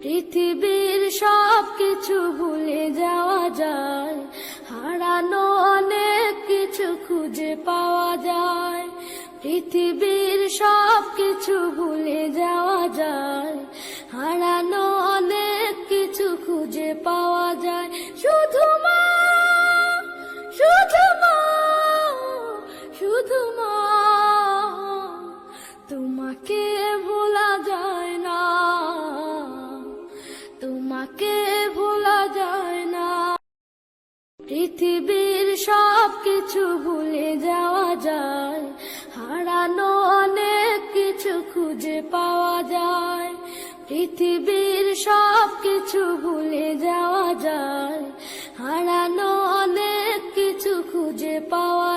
পৃথিবীর সব কিছু ভুলে যাওয়া যায়, হারানো অনেক কিছু খুঁজে পাওয়া যায়। পৃথিবীর সব কিছু ভুলে যাওয়া যায়, হারানো অনেক কিছু খুঁজে পাওয়া যায়। শুধু মা, শুধু মা, শুধু মা, তোমাকে ভোলা যায় না, তোমাকে ভোলা যায় না। পৃথিবীর সব কিছু ভুলে যাওয়া যায়, হারানো অনেক কিছু খুঁজে পাওয়া যায়। পৃথিবীর সব কিছু ভুলে যাওয়া যায়, হারানো অনেক কিছু খুঁজে পাওয়া